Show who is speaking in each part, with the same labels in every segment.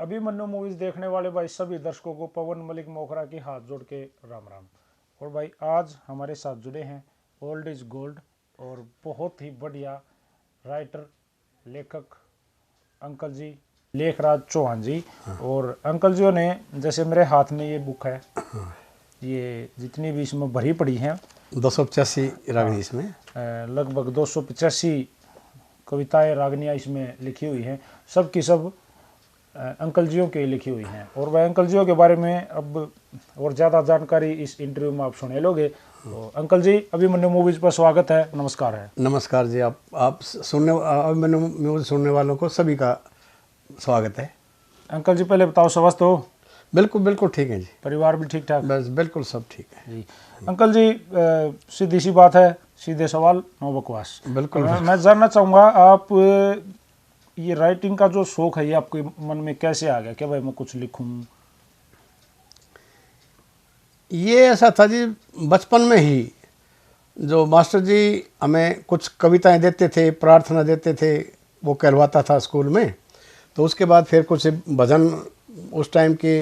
Speaker 1: Abhimanyu movies देखने वाले भाई सभी दर्शकों को पवन मलिक मोखरा की हाथ जोड़ के राम राम। और भाई आज हमारे साथ जुड़े हैं ओल्ड इज गोल्ड और बहुत ही बढ़िया राइटर लेखक अंकल जी लेखराज चौहान जी। और अंकल जी ने जैसे मेरे हाथ में ये बुक है, ये जितनी भी इसमें भरी पड़ी हैं
Speaker 2: 285 रागनी इसमें
Speaker 1: लगभग 285 कविताएं रागनियाँ इसमें लिखी हुई हैं, सब की सब अंकल जियों के लिखी हुई हैं। और वह अंकल जियों के बारे में अब और ज़्यादा जानकारी इस इंटरव्यू में आप सुने लोगे। तो अंकल जी अभिमन्यु मूवीज पर स्वागत है, नमस्कार है।
Speaker 2: नमस्कार जी, आप अभिमन्यु मूवीज सुनने वालों को सभी का स्वागत है।
Speaker 1: अंकल जी पहले बताओ स्वस्थ हो?
Speaker 2: बिल्कुल बिल्कुल ठीक है जी।
Speaker 1: परिवार भी ठीक ठाक?
Speaker 2: बस बिल्कुल सब ठीक है
Speaker 1: जी। अंकल जी सीधी सी बात है, सीधे सवाल नो बकवास।
Speaker 2: बिल्कुल।
Speaker 1: मैं जानना चाहूँगा आप ये राइटिंग का जो शौक है ये आपके मन में कैसे आ गया कि भाई मैं कुछ लिखूं?
Speaker 2: ये ऐसा था जी, बचपन में ही जो मास्टर जी हमें कुछ कविताएं देते थे, प्रार्थना देते थे, वो कहलवाता था स्कूल में। तो उसके बाद फिर कुछ भजन, उस टाइम के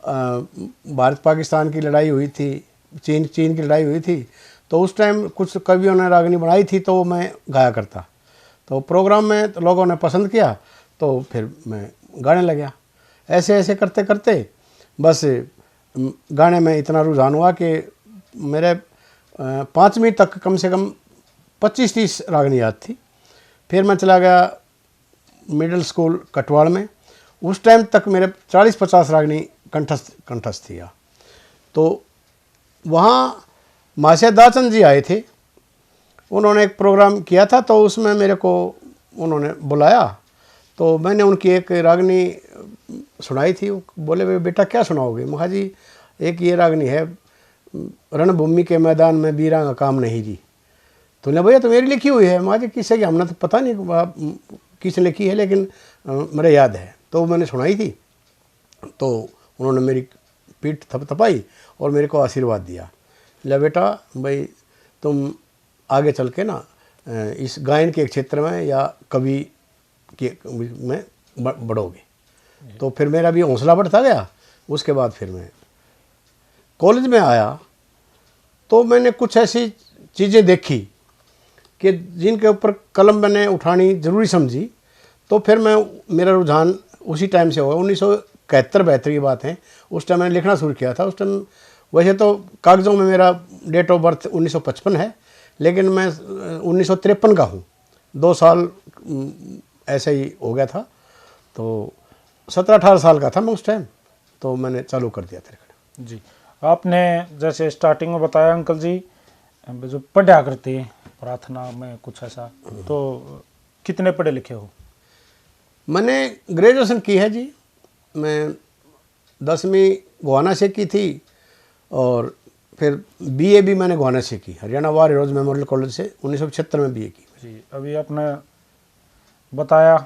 Speaker 2: भारत पाकिस्तान की लड़ाई हुई थी, चीन की लड़ाई हुई थी, तो उस टाइम कुछ कवियों ने रागनी बनाई थी तो मैं गाया करता। तो प्रोग्राम में तो लोगों ने पसंद किया तो फिर मैं गाने लगा। ऐसे ऐसे करते करते बस गाने में इतना रुझान हुआ कि मेरे 5वीं तक कम से कम 25-30 रागनी याद थी। फिर मैं चला गया मिडिल स्कूल कटवाड़ में, उस टाइम तक मेरे 40-50 रागनी कंठस्थ थी। तो वहाँ माशे दाचन जी आए थे, उन्होंने एक प्रोग्राम किया था तो उसमें मेरे को उन्होंने बुलाया। तो मैंने उनकी एक रागनी सुनाई थी। बोले वे बेटा क्या सुनाओगे? मैं कहा जी एक ये रागनी है, रणभूमि के मैदान में वीरा का काम नहीं जी। तो ने भैया तो मेरी लिखी हुई है। मैं जी किससे की, हमने तो पता नहीं किसने लिखी है, लेकिन मेरे याद है। तो मैंने सुनाई थी तो उन्होंने मेरी पीठ थपथपाई और मेरे को आशीर्वाद दिया, ले बेटा भाई तुम आगे चल के ना इस गायन के क्षेत्र में या कवि के में बढ़ोगे। तो फिर मेरा भी हौसला बढ़ता गया। उसके बाद फिर मैं कॉलेज में आया तो मैंने कुछ ऐसी चीज़ें देखी कि जिनके ऊपर कलम मैंने उठानी ज़रूरी समझी। तो फिर मेरा रुझान उसी टाइम से हुआ, 1971-72 की बात है। उस टाइम मैंने लिखना शुरू किया था। उस टाइम वैसे तो कागज़ों में मेरा डेट ऑफ बर्थ 1955 है, लेकिन मैं 1953 का हूँ। 2 साल ऐसे ही हो गया था। तो 17-18 साल का था मैं उस टाइम, तो मैंने चालू कर दिया था लिखना।
Speaker 1: जी। आपने जैसे स्टार्टिंग में बताया अंकल जी जो पढ़ा करते हैं प्रार्थना में कुछ ऐसा, तो कितने पढ़े लिखे हो?
Speaker 2: मैंने ग्रेजुएशन की है जी। मैं 10वीं गोहाना से की थी और फिर बीए भी मैंने गोहाना से की, Haryana war heroes memorial college से 1975 में बीए की
Speaker 1: जी। अभी आपने बताया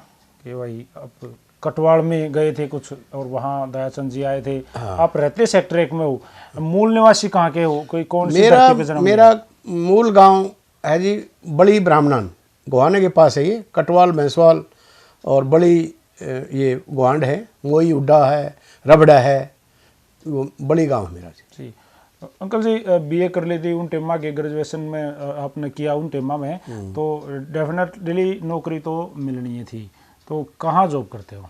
Speaker 1: कि भाई आप कटवाड़ में गए थे कुछ और वहाँ दयाचंद जी आए थे। हाँ। आप रहते सेक्टर 1 में हो, मूल निवासी कहाँ के हो? कोई कौन सी धरती पे जन्म?
Speaker 2: मेरा मूल गांव है जी बड़ी ब्राह्मणान, गोहाने के पास है ये। कटवाल भैंसवाल और बड़ी ये गोहांड है, मोई उड्डा है, रबड़ा है, वो बड़ी गांव है मेरा जी।
Speaker 1: अंकल जी बीए कर ली थी उन टेमा के, ग्रेजुएशन में आपने किया उन टेमा में, तो डेफिनेटली नौकरी तो मिलनी थी। तो कहाँ जॉब करते हो?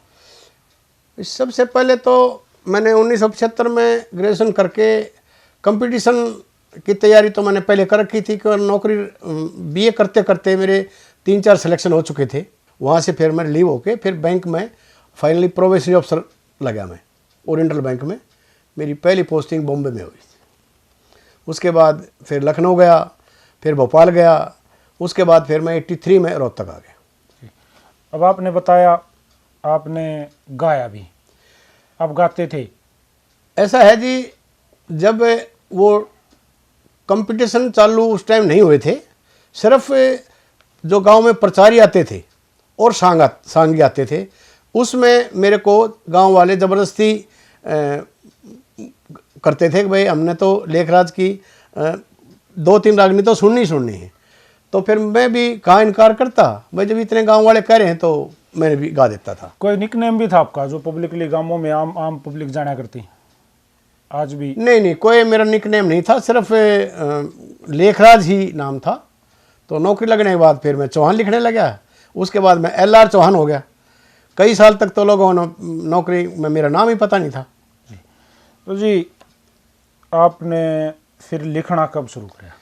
Speaker 2: सबसे पहले तो मैंने 1975 में ग्रेजुएशन करके कंपटीशन की तैयारी तो मैंने पहले कर रखी थी कि नौकरी बीए करते करते मेरे 3-4 सिलेक्शन हो चुके थे। वहाँ से फिर मैं लीव होके फिर बैंक में फाइनली प्रोबेशनरी अफसर लगा मैं, ओरिएंटल बैंक में। मेरी पहली पोस्टिंग बॉम्बे में हुई। उसके बाद फिर लखनऊ गया, फिर भोपाल गया, उसके बाद फिर मैं 83 में रोहतक आ गया।
Speaker 1: अब आपने बताया आपने गाया भी, आप गाते थे?
Speaker 2: ऐसा है जी, जब वो कंपटीशन चालू उस टाइम नहीं हुए थे, सिर्फ जो गांव में प्रचारी आते थे और सांगी आते थे, उसमें मेरे को गांव वाले ज़बरदस्ती करते थे कि भाई हमने तो लेखराज की 2-3 रागनी तो सुननी है। तो फिर मैं भी कहाँ इनकार करता, भाई जब इतने गांव वाले कह रहे हैं तो मैं भी गा देता था।
Speaker 1: कोई निकनेम भी था आपका जो पब्लिकली गांवों में आम पब्लिक जाना करती आज भी?
Speaker 2: नहीं, कोई मेरा निकनेम नहीं था, सिर्फ लेखराज ही नाम था। तो नौकरी लगने के बाद फिर मैं चौहान लिखने लगा, उसके बाद मैं LR चौहान हो गया। कई साल तक तो लोगों ने नौकरी में मेरा नाम ही पता नहीं था।
Speaker 1: तो जी आपने फिर लिखना कब शुरू किया?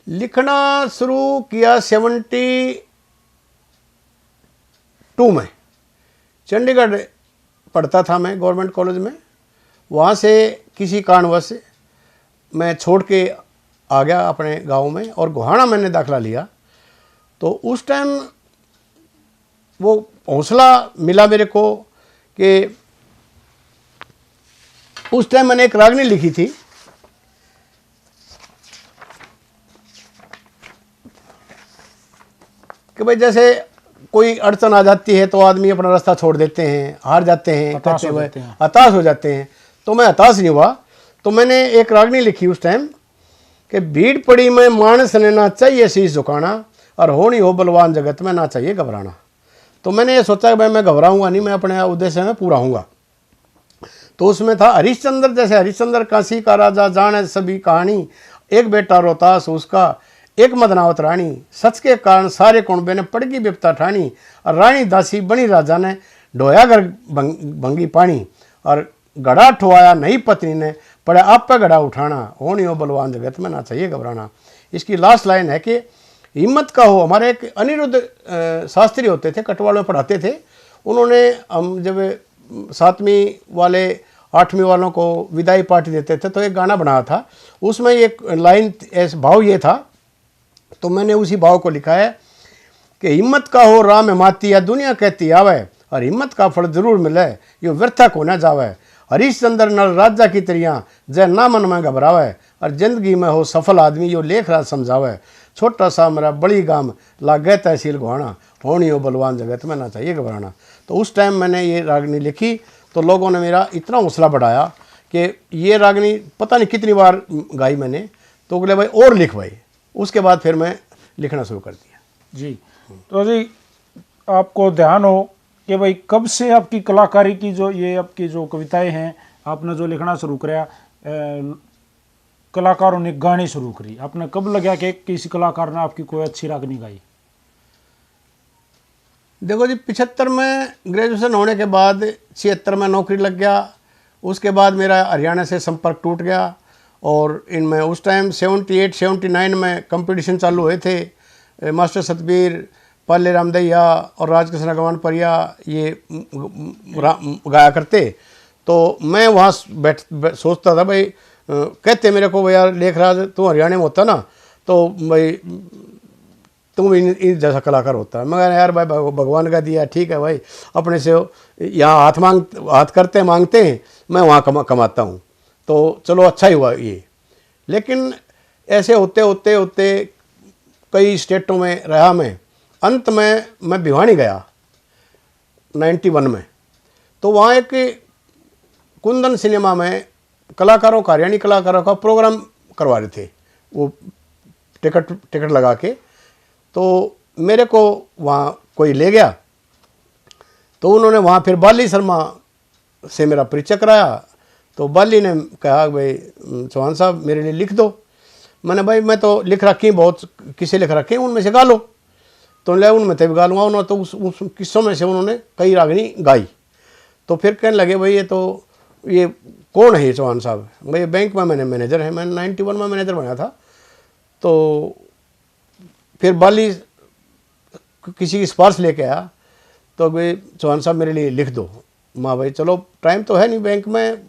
Speaker 2: लिखना शुरू किया 72 में। चंडीगढ़ पढ़ता था मैं गवर्नमेंट कॉलेज में, वहाँ से किसी कारणवश मैं छोड़ के आ गया अपने गांव में और गोहाना मैंने दाखला लिया। तो उस टाइम वो हौसला मिला मेरे को कि उस टाइम मैंने एक रागनी लिखी थी कि भाई जैसे कोई अड़चन आ जाती है तो आदमी अपना रास्ता छोड़ देते हैं, हार जाते हैं, कहते हुए हताश हो जाते हैं। तो मैं हताश नहीं हुआ, तो मैंने एक रागनी लिखी उस टाइम कि भीड़ पड़ी में मानस ने ना चाहिए शीश झुकाना, और होनी हो बलवान जगत में ना चाहिए घबराना। तो मैंने ये सोचा कि भाई मैं घबराऊंगा नहीं, मैं अपने उद्देश्य में पूरा हूँगा। तो उसमें था हरिश्चंद्र, जैसे हरिश्चंद्र काशी का राजा जाने सभी कहानी, एक बेटा रोहतास उसका एक मदनावत रानी, सच के कारण सारे कुंबे ने पड़गी विपता ठानी, और रानी दासी बनी राजा ने ढोया घर भंगी पानी, और घड़ा ठुआया नई पत्नी ने पड़े आप पे घड़ा उठाना, होनी हो बलवान जगत में ना चाहिए घबराना। इसकी लास्ट लाइन है कि हिम्मत का हो। हमारे एक अनिरुद्ध शास्त्री होते थे, कटवाल में पढ़ाते थे, उन्होंने हम जब 7वीं वाले 8वीं वालों को विदाई पार्टी देते थे तो एक गाना बनाया था, उसमें एक लाइन ऐसा भाव ये था, तो मैंने उसी भाव को लिखा है कि हिम्मत का हो राह में माती या दुनिया कहती आवे, और हिम्मत का फल जरूर मिले यो व्यर्था को न जावे। हरिश्चंद्र नल राजा की तरियां जय ना मन में घबरावे, और जिंदगी में हो सफल आदमी यो लेख राज समझावे। छोटा सा मेरा बड़ी गाम लागे तहसील गोहाना, होनी हो बलवान जगत में ना चाहिए घबराना। तो उस टाइम मैंने ये रागनी लिखी तो लोगों ने मेरा इतना हौसला बढ़ाया कि ये रागनी पता नहीं कितनी बार गाई मैंने, तो बोले भाई और लिख भाई। उसके बाद फिर मैं लिखना शुरू कर दिया।
Speaker 1: जी तो जी आपको ध्यान हो कि भाई कब से आपकी कलाकारी की जो ये आपकी जो कविताएं हैं, आपने जो लिखना शुरू कराया, कलाकारों ने गानी शुरू करी, आपने कब लगा कि किसी कलाकार ने आपकी कोई अच्छी रागनी गाई?
Speaker 2: देखो जी 75 में ग्रेजुएशन होने के बाद 76 में नौकरी लग गया। उसके बाद मेरा हरियाणा से संपर्क टूट गया, और इनमें उस टाइम 78-79 में कंपटीशन चालू हुए थे। मास्टर सतबीर, पाले रामदैया और राजकृष्ण गवान परिया ये गाया करते। तो मैं वहाँ सोचता था भाई, कहते मेरे को यार लेखराज तू हरियाणा में होता ना तो भाई तुम इन जैसा कलाकार होता है। मगर यार भाई भगवान का दिया, ठीक है भाई, अपने से यहाँ हाथ करते मांगते हैं, मैं वहाँ कमाता हूँ, तो चलो अच्छा ही हुआ ये। लेकिन ऐसे होते होते होते कई स्टेटों में रहा मैं, अंत में मैं भिवानी गया 91 में। तो वहाँ एक कुंदन सिनेमा में कलाकारों का, हरियाणी कलाकारों का प्रोग्राम करवा रहे थे, वो टिकट लगा के। तो मेरे को वहाँ कोई ले गया, तो उन्होंने वहाँ फिर बाली शर्मा से मेरा परिचय कराया। तो बाली ने कहा भाई चौहान साहब मेरे लिए लिख दो। मैंने भाई मैं तो लिख रखी बहुत, किसे लिख रखे उनमें से गा लो। तो ले उनमें तभी गा लूँगा। उन्होंने तो उस किस्सों में से उन्होंने कई रागनी गाई। तो फिर कहने लगे भाई ये कौन है ये चौहान साहब? भाई बैंक में मैंने मैनेजर है, मैंने 91 में मैनेजर बनाया था। तो फिर बाली किसी की सिफारिश लेके आया, तो भाई चौहान साहब मेरे लिए लिख दो। माँ भाई चलो टाइम तो है नहीं, बैंक में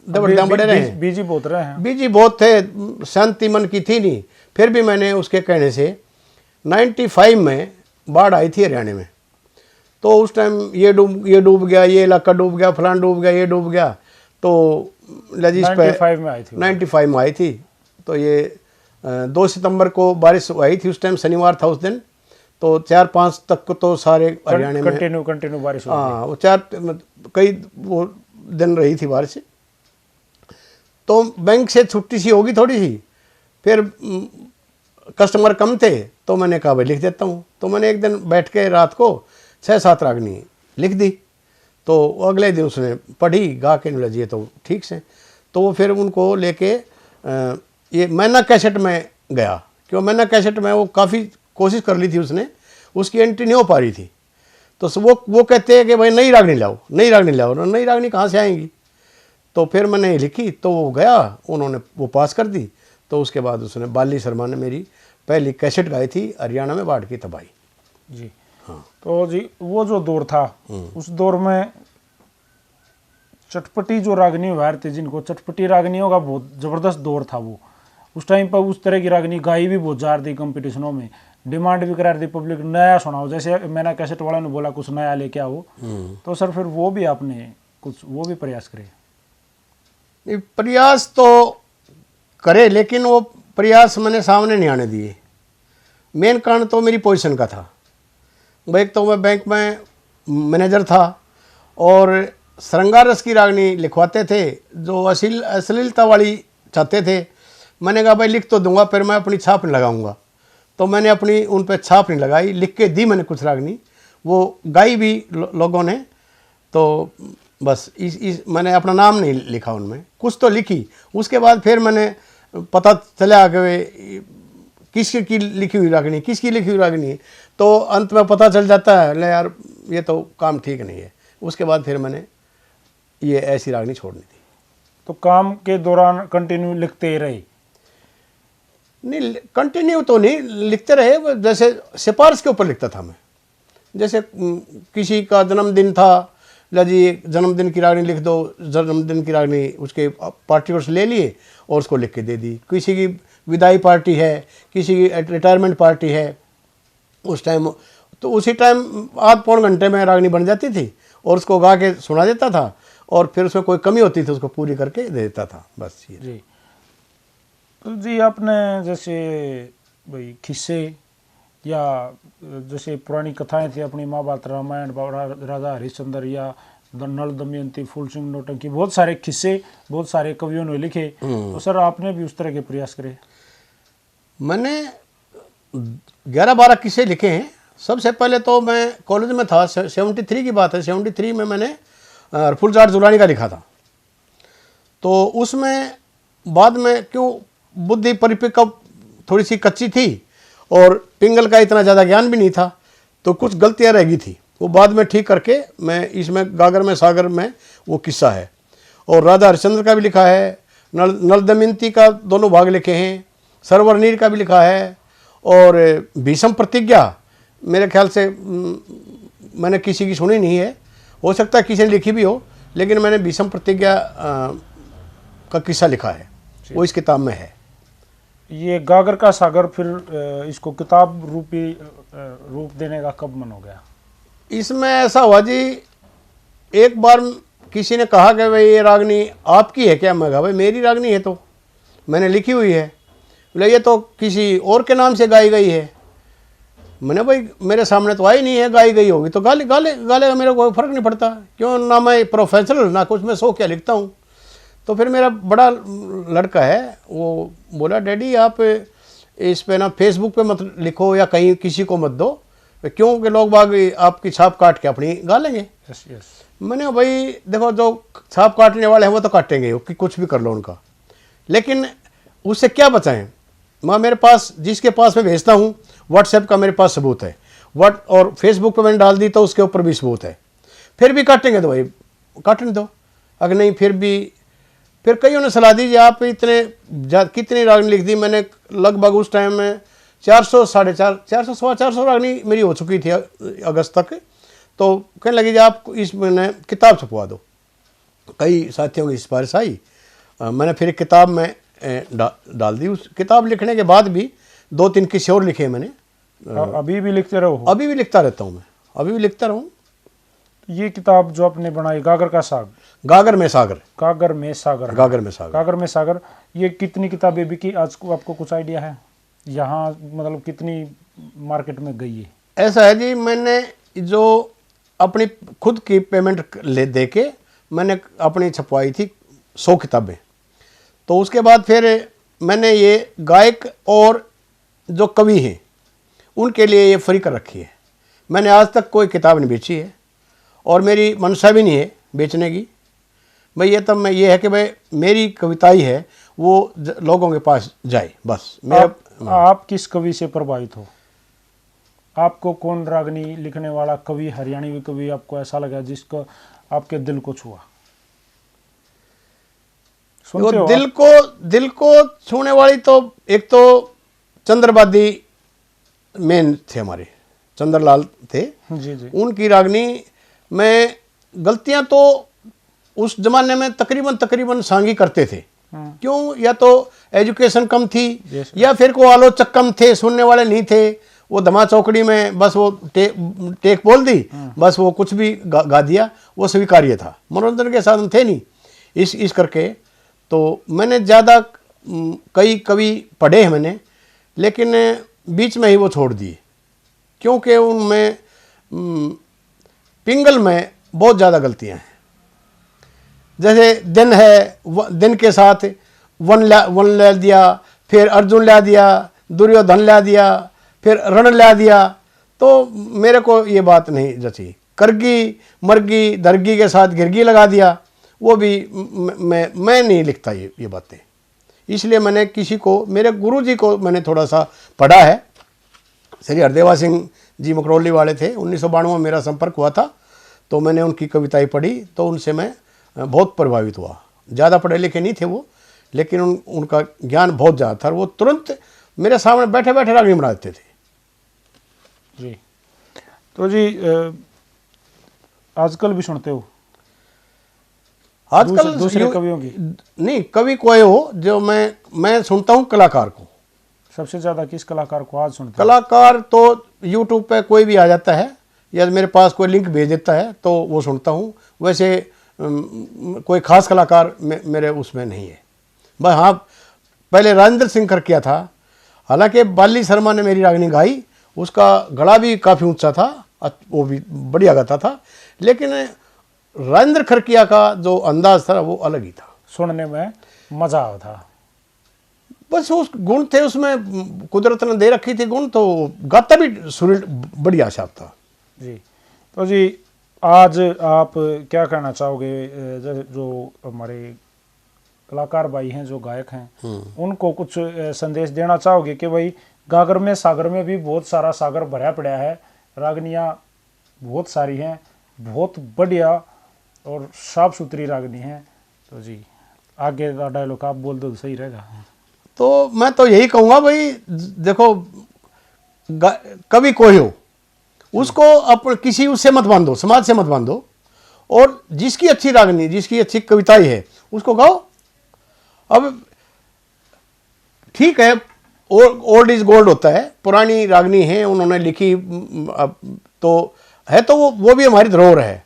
Speaker 2: दबड़दाम बड़े रहे,
Speaker 1: बिजी बहुत रहे हैं,
Speaker 2: बिजी बहुत थे, शांति मन की थी नहीं। फिर भी मैंने उसके कहने से 95 में बाढ़ आई थी हरियाणा में। तो उस टाइम ये डूब गया, ये इलाका डूब गया, फलान डूब गया, ये डूब गया। तो लजीज पे
Speaker 1: 95 में आई थी,
Speaker 2: 95 में आई थी। तो ये 2 सितंबर को बारिश आई थी, उस टाइम शनिवार था उस दिन। तो 4-5 तक तो सारे हरियाणा में
Speaker 1: कंटिन्यू बारिश।
Speaker 2: हाँ, वो कई वो दिन रही थी बारिश। तो बैंक से छुट्टी सी होगी थोड़ी सी, फिर कस्टमर कम थे, तो मैंने कहा भाई लिख देता हूँ। तो मैंने एक दिन बैठ के रात को 6-7 रागनी लिख दी। तो अगले दिन उसने पढ़ी, गा के लजिए तो ठीक से। तो वो फिर उनको लेके ये मैना कैसेट में गया, क्यों मैना कैसेट में वो काफ़ी कोशिश कर ली थी उसने, उसकी एंट्री नहीं हो पा रही थी। तो वो कहते हैं कि भाई नई रागनी लाओ, नई रागनी लाओ। नई रागनी कहाँ से आएंगी? तो फिर मैंने लिखी, तो वो गया, उन्होंने वो पास कर दी। तो उसके बाद उसने बाली शर्मा ने मेरी पहली कैसेट गाई थी, हरियाणा में बाढ़ की तबाही।
Speaker 1: जी
Speaker 2: हाँ।
Speaker 1: तो जी वो जो दौर था, उस दौर में चटपटी जो रागनी वायर थे, जिनको चटपटी रागनियों का बहुत ज़बरदस्त दौर था वो। उस टाइम पर उस तरह की रागनी गाई भी बहुत जा रही थी कंपटीशनों में, डिमांड भी करा रही थी पब्लिक, नया सुनाओ। जैसे मैंने कैसेट वाला ने बोला कुछ नया लेके आओ, तो सर फिर वो भी आपने कुछ वो भी प्रयास करे?
Speaker 2: प्रयास तो करे, लेकिन वो प्रयास मैंने सामने नहीं आने दिए। मेन कारण तो मेरी पोजीशन का था। एक तो मैं बैंक में मैनेजर था और श्रृंगार रस की रागनी लिखवाते थे जो अश्लीलता वाली चाहते थे। मैंने कहा भाई लिख तो दूंगा, फिर मैं अपनी छाप नहीं लगाऊंगा। तो मैंने अपनी उन पर छाप नहीं लगाई, लिख के दी मैंने कुछ रागनी, वो गाई भी लोगों ने। तो बस इस मैंने अपना नाम नहीं लिखा उनमें, कुछ तो लिखी। उसके बाद फिर मैंने पता चला कि किसकी लिखी हुई रागनी, किसकी लिखी हुई रागनी, तो अंत में पता चल जाता है, ले यार ये तो काम ठीक नहीं है। उसके बाद फिर मैंने ये ऐसी रागनी छोड़नी थी।
Speaker 1: तो काम के दौरान कंटिन्यू लिखते ही रहे?
Speaker 2: नहीं, कंटिन्यू तो नहीं लिखते रहे, जैसे सिफारिश के ऊपर लिखता था मैं। जैसे किसी का जन्मदिन था, ला जी जन्मदिन की रागनी लिख दो, जन्मदिन की रागनी उसके पार्टिकुलर्स ले लिए और उसको लिख के दे दी। किसी की विदाई पार्टी है, किसी की रिटायरमेंट पार्टी है, उस टाइम तो उसी टाइम आध पौन घंटे में रागनी बन जाती थी और उसको गा के सुना देता था, और फिर उसमें कोई कमी होती थी उसको पूरी करके दे देता था, बस ये।
Speaker 1: जी तो जी आपने जैसे भाई किस्से या जैसे पुरानी कथाएं थी अपनी, महाभारत, रामायण, राजा हरिश्चंद्र या नल दमयंती, फूल सिंह नौटंकी, बहुत सारे किस्से बहुत सारे कवियों ने लिखे। तो सर आपने भी उस तरह के प्रयास करे? मैंने
Speaker 2: 11-12 किस्से लिखे हैं। सबसे पहले तो मैं कॉलेज में था, 73 की बात है। 73 में मैंने फुलझाड़ झुलानी का लिखा था। तो उसमें बाद में क्यों बुद्धि परिपक्व थोड़ी सी कच्ची थी और पिंगल का इतना ज़्यादा ज्ञान भी नहीं था, तो कुछ गलतियाँ रह गई थी, वो बाद में ठीक करके मैं इसमें गागर में सागर में वो किस्सा है। और राजा हरिश्चंद्र का भी लिखा है, नल दमयंती का दोनों भाग लिखे हैं, सरोवर नीर का भी लिखा है, और भीष्म प्रतिज्ञा मेरे ख्याल से मैंने किसी की सुनी नहीं है, हो सकता है किसी ने लिखी भी हो, लेकिन मैंने भीष्म प्रतिज्ञा का किस्सा लिखा है, वो इस किताब में है।
Speaker 1: ये गागर का सागर फिर इसको किताब रूप देने का कब मन हो गया?
Speaker 2: इसमें ऐसा हुआ जी, एक बार किसी ने कहा कि भाई ये रागनी आपकी है क्या? मैं कहा भाई मेरी रागनी है, तो मैंने लिखी हुई है। बोले ये तो किसी और के नाम से गाई गई है। मैंने भाई मेरे सामने तो आई नहीं है, गाई गई होगी तो गाले का मेरे को कोई फर्क नहीं पड़ता, क्यों ना मैं प्रोफेशनल ना कुछ, मैं शो क्या लिखता हूँ। तो फिर मेरा बड़ा लड़का है वो बोला डैडी आप इस पे ना फेसबुक पे मत लिखो या कहीं किसी को मत दो, क्योंकि लोग बाग आपकी छाप काट के अपनी गा लेंगे।
Speaker 1: Yes yes.
Speaker 2: मैंने भाई देखो जो छाप काटने वाले हैं वो तो काटेंगे कि कुछ भी कर लो उनका, लेकिन उससे क्या बचाएं। मैं मेरे पास जिसके पास मैं भेजता हूँ व्हाट्सएप का मेरे पास सबूत है, और फेसबुक पे मैंने डाल दी तो उसके ऊपर भी सबूत है। फिर भी काटेंगे तो भाई काटने दो, अगर नहीं फिर कईयों ने सलाह दी आप कितनी रागनी लिख दी। मैंने लगभग उस टाइम में 400 रागनी मेरी हो चुकी थी अगस्त तक। तो कहने लगी जी आप इस महीने किताब छपवा दो। कई साथियों की सिफारिश आई, मैंने फिर एक किताब में डाल दी। उस किताब लिखने के बाद भी 2-3 किस्से और लिखे मैंने।
Speaker 1: अभी भी लिखते रहो?
Speaker 2: अभी भी लिखता रहता हूँ मैं, अभी भी लिखता रहूँ।
Speaker 1: ये किताब जो आपने बनाई गागर का साग,
Speaker 2: गागर में सागर,
Speaker 1: गागर में सागर,
Speaker 2: गागर में सागर,
Speaker 1: गागर में सागर, ये कितनी किताबें बिकी आज को आपको कुछ आइडिया है? यहाँ मतलब कितनी मार्केट में गई है?
Speaker 2: ऐसा है जी, मैंने जो अपनी खुद की पेमेंट दे के मैंने अपनी छपवाई थी 100 किताबें। तो उसके बाद फिर मैंने ये गायक और जो कवि हैं उनके लिए ये फ्री कर रखी है। मैंने आज तक कोई किताब नहीं बेची है और मेरी मंशा भी नहीं है बेचने की। भाई ये तब मैं ये है कि भाई मेरी कविताई है वो लोगों के पास जाए बस। मेरा
Speaker 1: आप किस कवि से प्रभावित हो? आपको कौन रागनी लिखने वाला कवि, हरियाणवी कवि आपको ऐसा लगा जिसको आपके दिल को छुआ?
Speaker 2: वो
Speaker 1: सुनते हो
Speaker 2: दिल को छूने वाली तो एक तो चंद्रवादी मेन थे हमारे, चंद्रलाल थे
Speaker 1: जी जी।
Speaker 2: उनकी रागनी में गलतियां तो उस जमाने में तकरीबन सांगी करते थे। क्यों? या तो एजुकेशन कम थी या फिर को आलोचक कम थे, सुनने वाले नहीं थे। वो धमा चौकड़ी में बस वो टेक बोल दी, बस वो कुछ भी गा दिया, वो स्वीकार्य था, मनोरंजन के साधन थे नहीं। इस करके तो मैंने ज़्यादा कई कवि पढ़े हैं मैंने, लेकिन बीच में ही वो छोड़ दिए क्योंकि उनमें पिंगल में बहुत ज़्यादा गलतियां हैं। जैसे दिन है, दिन के साथ वन ला दिया, फिर अर्जुन ला दिया, दुर्योधन ला दिया, फिर रण ला दिया, तो मेरे को ये बात नहीं जची। करगी मरगी दरगी के साथ गिरगी लगा दिया, वो भी मैं नहीं लिखता ये बातें। इसलिए मैंने किसी को, मेरे गुरुजी को मैंने थोड़ा सा पढ़ा है। श्री हरदेवा सिंह जी मकरौली वाले थे, 1992 में मेरा संपर्क हुआ था, तो मैंने उनकी कविताएं पढ़ी तो उनसे मैं बहुत प्रभावित हुआ। ज़्यादा पढ़े लिखे नहीं थे वो, लेकिन उनका ज्ञान बहुत ज़्यादा था। वो तुरंत मेरे सामने बैठे बैठे रागनी बना देते थे।
Speaker 1: जी। तो जी आजकल भी सुनते हो?
Speaker 2: आजकल
Speaker 1: दूसरे कवियों की
Speaker 2: नहीं, कवि कोई हो जो मैं सुनता हूँ कलाकार को।
Speaker 1: सबसे ज़्यादा किस कलाकार को आज सुनते हो?
Speaker 2: कलाकार तो यूट्यूब पे कोई भी आ जाता है या मेरे पास कोई लिंक भेज देता है तो वो सुनता हूँ। वैसे कोई खास कलाकार मेरे उसमें नहीं है। बस हाँ, पहले राजेंद्र सिंह कर किया था, हालांकि बाली शर्मा ने मेरी रागनी गाई, उसका गला भी काफ़ी ऊंचा था, वो भी बढ़िया गाता था, लेकिन राजेंद्र खरकिया का जो अंदाज था वो अलग ही था,
Speaker 1: सुनने में मजा आता था।
Speaker 2: बस उस गुण थे उसमें, कुदरत ने दे रखी थी गुण, तो गाता भी सुरील बढ़िया छाप था।
Speaker 1: जी। तो जी आज आप क्या कहना चाहोगे, जो हमारे कलाकार भाई हैं, जो गायक हैं, उनको कुछ संदेश देना चाहोगे कि भाई गागर में सागर में भी बहुत सारा सागर भरा पड़ा है, रागनियाँ बहुत सारी हैं, बहुत बढ़िया और साफ सुथरी रागनी है। तो जी आगे का डायलॉग आप बोल दो तो सही रहेगा।
Speaker 2: तो मैं तो यही कहूँगा भाई, देखो कभी कोई हो उसको अपन किसी उससे मत बांधो, समाज से मत बांधो, और जिसकी अच्छी रागनी, जिसकी अच्छी कविताएं है उसको गाओ। अब ठीक है, ओल्ड इज गोल्ड होता है, पुरानी रागनी है, उन्होंने लिखी, अब तो है, तो वो भी हमारी धरोहर है,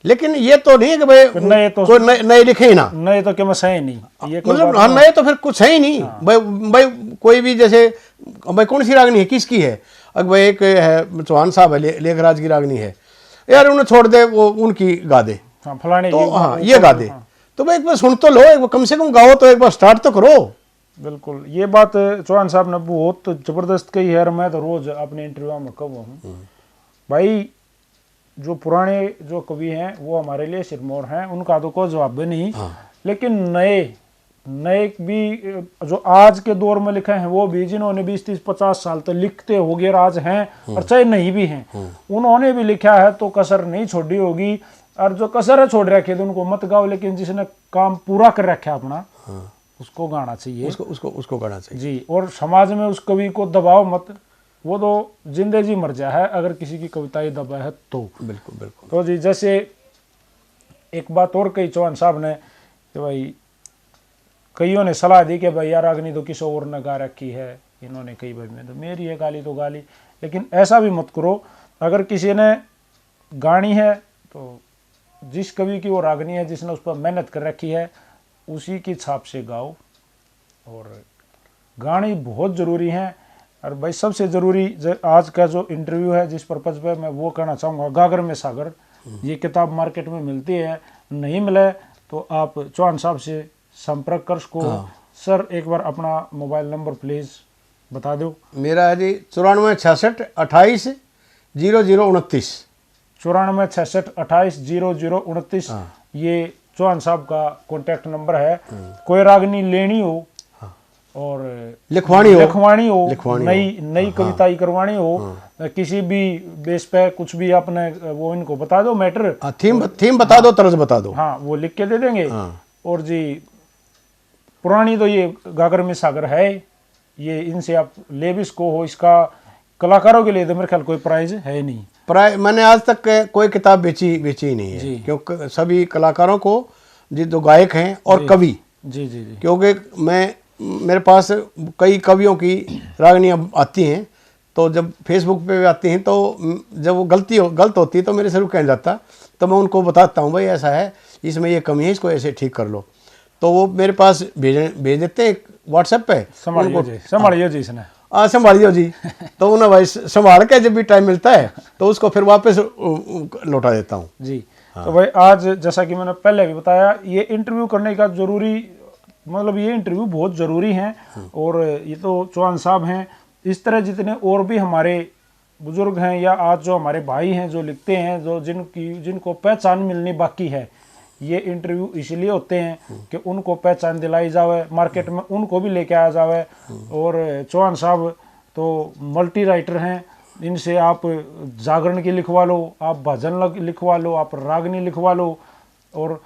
Speaker 2: लेकिन ये तो नहीं है कि भाई
Speaker 1: नए तो
Speaker 2: कोई नए लिखे ही ना,
Speaker 1: नए तो क्या सही नहीं, ये
Speaker 2: मतलब हाँ नए तो फिर कुछ है ही नहीं। भाई कोई भी, जैसे भाई कौन सी रागनी है, किसकी है, अगर भाई एक है चौहान साहब है, लेखराज की रागनी है, यार उन्हें छोड़ दे, वो उनकी गा दे,
Speaker 1: फलाने
Speaker 2: तो हाँ ये गा दे, तो भाई एक बार सुन तो लो, एक बार कम से कम गाओ तो, एक बार स्टार्ट तो करो।
Speaker 1: बिल्कुल, ये बात चौहान साहब ने बहुत जबरदस्त कही है, मैं तो रोज अपने इंटरव्यू में कहूँ हूँ भाई, जो पुराने जो कवि हैं वो हमारे लिए सिरमौर हैं, उनका तो कोई जवाब भी नहीं, लेकिन नए भी जो आज के दौर में लिखे हैं वो भी, जिन्होंने 20-30-50 साल तक लिखते हो गए राज हैं और चाहे नहीं भी हैं, उन्होंने भी लिखा है तो कसर नहीं छोड़ी होगी, और जो कसर है छोड़ रखे तो उनको मत गाओ, लेकिन जिसने काम पूरा कर रखा अपना उसको गाना चाहिए,
Speaker 2: उसको गाना चाहिए
Speaker 1: जी। और समाज में उस कवि को दबाओ मत, वो तो जिंदे जी मर जा है अगर किसी की कविताएं दबा है तो।
Speaker 2: बिल्कुल बिल्कुल।
Speaker 1: तो जी जैसे एक बात और कही चौहान साहब ने कि भाई कईयों ने सलाह दी कि भाई यार रागनी तो किसी और ने गा रखी है, इन्होंने कही भाई मैं तो मेरी है, गाली तो गाली, लेकिन ऐसा भी मत करो, अगर किसी ने गानी है तो जिस कवि की वो रागनी है, जिसने उस पर मेहनत कर रखी है, उसी की छाप से गाओ, और गानी बहुत ज़रूरी है। और भाई सबसे ज़रूरी आज का जो इंटरव्यू है जिस पर्पज़ पे मैं वो कहना चाहूँगा, गागर में सागर, ये किताब मार्केट में मिलती है, नहीं मिले तो आप चौहान साहब से संपर्क कर सको। सर एक बार अपना मोबाइल नंबर प्लीज़ बता दो।
Speaker 2: मेरा है जी 94 66 28 0029।
Speaker 1: 9466280029। ये चौहान साहब का कॉन्टैक्ट नंबर है। कोई रागनी लेनी हो और
Speaker 2: लिखवानी हो,
Speaker 1: नई कविताई करवानी हो, किसी भी बेस पे कुछ भी आपने वो इनको बता दो मैटर,
Speaker 2: थीम बता दो, तर्ज बता दो,
Speaker 1: हाँ वो लिख के दे देंगे। और जी पुरानी तो ये गागर में सागर है, ये इनसे आप ले भी इसको हो। इसका कलाकारों के लिए तो मेरे ख्याल कोई प्राइज है नहीं।
Speaker 2: प्राइज मैंने आज तक कोई किताब बेची ही नहीं है, क्योंकि सभी कलाकारों को जो गायक हैं और कवि,
Speaker 1: जी जी जी,
Speaker 2: क्योंकि मेरे पास कई कवियों की रागनियाँ आती हैं, तो जब फेसबुक पे भी आती हैं तो जब वो गलत होती है तो मेरे से रुक नहीं जाता, तो मैं उनको बताता हूँ भाई ऐसा है, इसमें ये कमी है, इसको ऐसे ठीक कर लो, तो वो मेरे पास भेज देते हैं व्हाट्सएप पे।
Speaker 1: संभालियो जी इसने,
Speaker 2: हाँ संभालियो जी। तो उन्हें भाई संभाल के जब भी टाइम मिलता है तो उसको फिर वापस लौटा देता हूँ
Speaker 1: जी। तो भाई आज जैसा कि मैंने पहले भी बताया, ये इंटरव्यू करने का जरूरी, मतलब ये इंटरव्यू बहुत ज़रूरी है। और ये तो चौहान साहब हैं, इस तरह जितने और भी हमारे बुजुर्ग हैं या आज जो हमारे भाई हैं जो लिखते हैं, जो जिनको पहचान मिलनी बाकी है, ये इंटरव्यू इसलिए होते हैं कि उनको पहचान दिलाई जावे, मार्केट में उनको भी लेके आया जावे। और चौहान साहब तो मल्टी राइटर हैं, इनसे आप जागरण की लिखवा लो, आप भजन लिखवा लो, आप रागनी लिखवा लो, और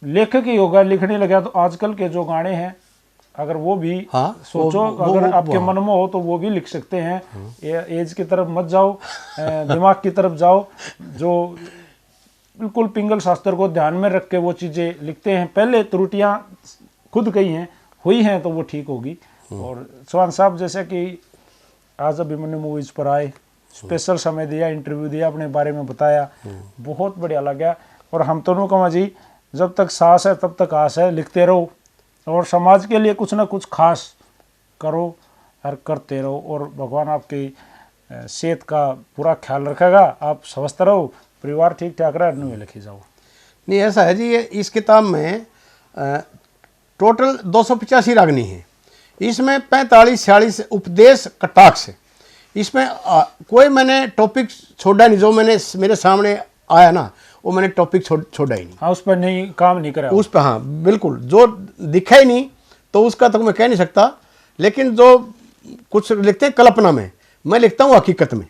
Speaker 1: लेखक ही होगा लिखने लगा तो आजकल के जो गाने हैं अगर वो भी सोचो, अगर आपके मन में हो तो वो भी लिख सकते हैं। एज की तरफ मत जाओ, दिमाग की तरफ जाओ, जो बिल्कुल पिंगल शास्त्र को ध्यान में रख के वो चीज़ें लिखते हैं। पहले त्रुटियां खुद कही हैं, हुई हैं तो वो ठीक होगी। और चौहान साहब जैसे कि आज अभिमन्यु मूवीज पर आए, स्पेशल समय दिया, इंटरव्यू दिया, अपने बारे में बताया, बहुत बढ़िया लगा। और हम दोनों का जी जब तक सांस है तब तक आस है, लिखते रहो और समाज के लिए कुछ ना कुछ खास करो और करते रहो। और भगवान आपकी सेहत का पूरा ख्याल रखेगा, आप स्वस्थ रहो, परिवार ठीक ठाक रहे, नहीं लिखी जाओ।
Speaker 2: नहीं ऐसा है जी, ये इस किताब में टोटल 285 रागनी है, इसमें 45-46 उपदेश कटाक्ष है। इसमें कोई मैंने टॉपिक छोड़ा नहीं, जो मेरे सामने आया ना वो मैंने टॉपिक छोड़ा ही नहीं।
Speaker 1: हाँ, उस पर नहीं काम नहीं करा,
Speaker 2: उस पर हाँ बिल्कुल, जो दिखा ही नहीं तो उसका तो मैं कह नहीं सकता, लेकिन जो कुछ लिखते हैं कल्पना में, मैं लिखता हूँ हकीकत में।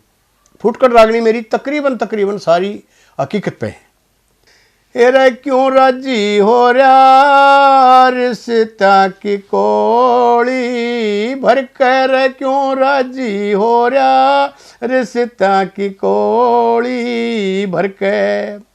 Speaker 2: फुटकर रागनी मेरी तकरीबन सारी हकीकत पे है। हेरे क्यों राजी हो रहा रिश्ता की कोड़ी भर कर, क्यों राजी हो रहा रिश्ता की कोड़ी भर के।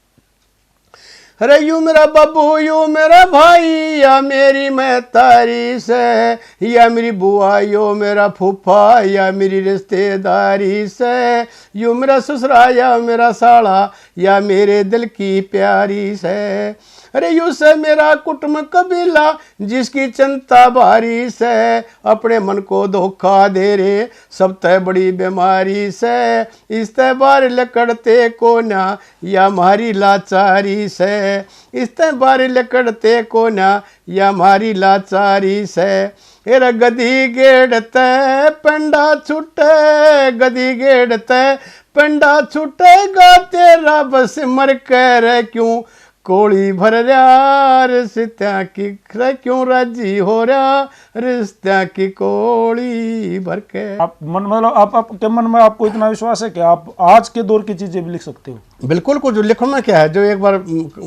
Speaker 2: अरे यू मेरा बब्बू, यू मेरा भाई, या मेरी मैं तारी से, या मेरी बुआ, यो मेरा फूफा, या मेरी रिश्तेदारी से, यू मेरा ससुरा या मेरा साला, या मेरे दिल की प्यारी से। अरे यू से मेरा कुटुंब कबीला, जिसकी चिंता भारी से, अपने मन को धोखा दे रे सब तय बड़ी बीमारी से। इस तय बार लकड़ते को ना, या हमारी लाचारी से, इस तय बार लकड़ते को ना, या हमारी लाचारी से। हेरा गधी गेड़ते पंडा छुटे, गधी गेड़ते पंडा छुटेगा तेरा, बस मर कर क्यों कोड़ी भर रहा रिश्ता की, क्यों राजी हो रहा रिश्ता की कोड़ी भर के।
Speaker 1: आप मन मतलब आपके मन में आपको इतना विश्वास है कि आप आज के दौर की चीजें भी लिख सकते हो?
Speaker 2: बिल्कुल, कुछ लिखना क्या है, जो एक बार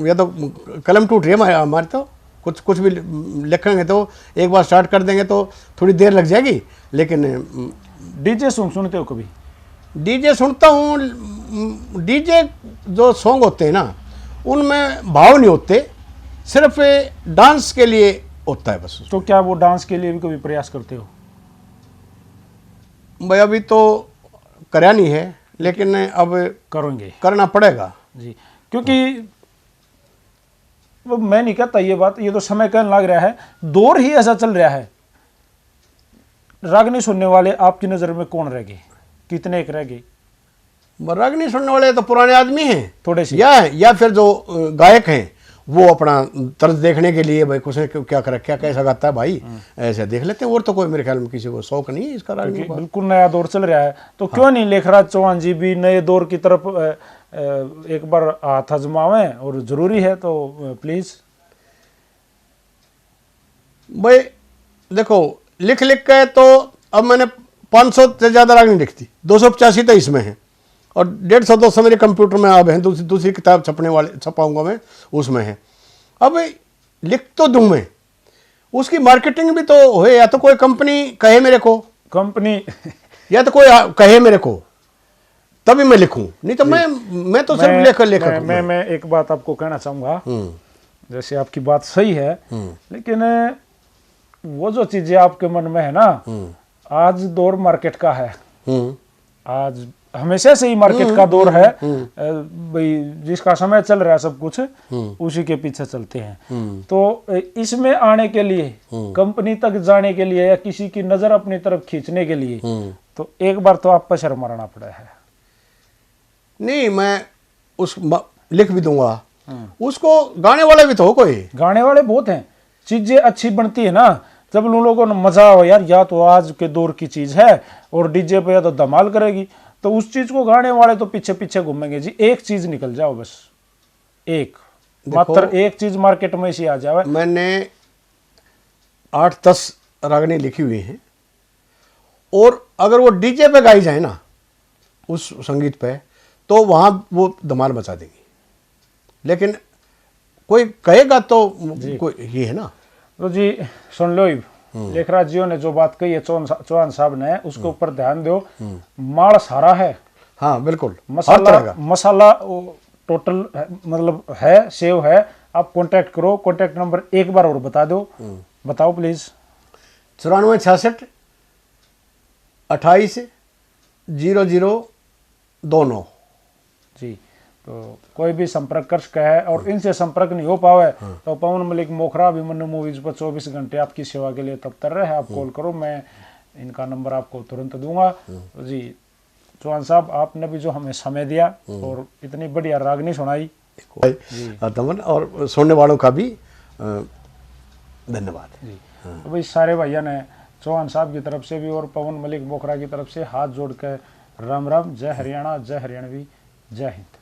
Speaker 2: या तो कलम टूट रही है हमारे, तो कुछ भी लिखेंगे तो एक बार स्टार्ट कर देंगे तो थोड़ी देर लग जाएगी। लेकिन
Speaker 1: डीजे सुनते हो कभी?
Speaker 2: डीजे सुनता हूँ। डीजे जो सॉन्ग होते हैं ना उनमें भाव नहीं होते, सिर्फ डांस के लिए होता है बस।
Speaker 1: तो क्या वो डांस के लिए भी कभी प्रयास करते हो?
Speaker 2: भाई अभी तो करा नहीं है, लेकिन अब
Speaker 1: करेंगे,
Speaker 2: करना पड़ेगा
Speaker 1: जी। क्योंकि वो मैं नहीं कहता ये बात, ये तो समय कहने लग रहा है, दौर ही ऐसा चल रहा है। रागनी सुनने वाले आपकी नज़र में कौन रह गए, कितने एक रह गए?
Speaker 2: रागनी सुनने वाले तो पुराने आदमी हैं
Speaker 1: थोड़े से,
Speaker 2: या फिर जो गायक हैं वो अपना तर्ज देखने के लिए भाई कुछ क्या कर क्या कैसा गाता है भाई, ऐसे देख लेते हैं। और तो कोई मेरे ख्याल में किसी को शौक नहीं है इसका रागनी का।
Speaker 1: बिल्कुल नया दौर चल रहा है, तो क्यों नहीं लेखराज चौहान जी भी नए दौर की तरफ एक बार हाथ आजमावें, और जरूरी है तो प्लीज।
Speaker 2: भाई देखो, लिख लिख के तो अब मैंने 500 से ज़्यादा रागनी लिख दी, 285 तो इसमें है, और 150-200 मेरे कंप्यूटर में अब है, दूसरी किताब छपाऊंगा मैं, उसमें है। अब लिख तो दूं मैं, उसकी मार्केटिंग भी तो हो, या तो कोई कंपनी कहे मेरे को,
Speaker 1: कंपनी
Speaker 2: या तो कोई कहे मेरे को, तभी मैं लिखूं, नहीं तो मैं तो सिर्फ लेखक हूं।
Speaker 1: मैं एक बात आपको कहना चाहूंगा, जैसे आपकी बात सही है, लेकिन वो जो चीजें आपके मन में है ना, आज दौर मार्केट का है, आज हमेशा से ही मार्केट का दौर है भाई, जिसका समय चल रहा है सब कुछ उसी के पीछे चलते हैं। तो इसमें आने के लिए, कंपनी तक जाने के लिए, या किसी की नजर अपनी तरफ खींचने के लिए, तो एक बार तो आप पर शर्म मारना पड़ा है।
Speaker 2: नहीं, मैं उस लिख भी दूंगा, उसको गाने वाले भी तो हो, कोई
Speaker 1: गाने वाले बहुत हैं, चीजें अच्छी बनती है ना, जब उन लोगों को मजा हो यार, या तो आज के दौर की चीज है और डीजे पे या तो धमाल करेगी, तो उस चीज को गाने वाले तो पीछे पीछे घूमेंगे जी। एक चीज निकल जाओ बस, एक मात्र एक चीज मार्केट में इसी आ जाए।
Speaker 2: मैंने 8-10 रागनी लिखी हुई हैं, और अगर वो डीजे पे गाई जाए ना उस संगीत पे, तो वहां वो धमाल मचा देंगी। लेकिन कोई कहेगा तो कोई ये है ना।
Speaker 1: तो जी सुन लो, लेखराज जी ने जो बात कही है चौहान साहब ने, उसके ऊपर ध्यान दो। माल सारा है,
Speaker 2: हाँ बिल्कुल,
Speaker 1: मसाला टोटल मतलब है, सेव है। आप कांटेक्ट करो, कांटेक्ट नंबर एक बार और बता दो, बताओ प्लीज।
Speaker 2: 9466 28 0029
Speaker 1: जी। तो कोई भी संपर्क कर सकता है, और इनसे संपर्क नहीं हो पावे तो पवन मलिक मोखरा अभिमन्यु मूवीज पर 24 घंटे आपकी सेवा के लिए तत्पर रहे। आप कॉल करो, मैं इनका नंबर आपको तुरंत दूंगा। तो जी चौहान साहब, आपने भी जो हमें समय दिया और इतनी बढ़िया रागनी सुनाई,
Speaker 2: दमन और सुनने वालों का भी धन्यवाद
Speaker 1: जी। तो भाई सारे भैया ने चौहान साहब की तरफ से भी और पवन मलिक मोखरा की तरफ से हाथ जोड़ कर राम राम। जय हरियाणा, जय हरियाणवी, जय हिंद।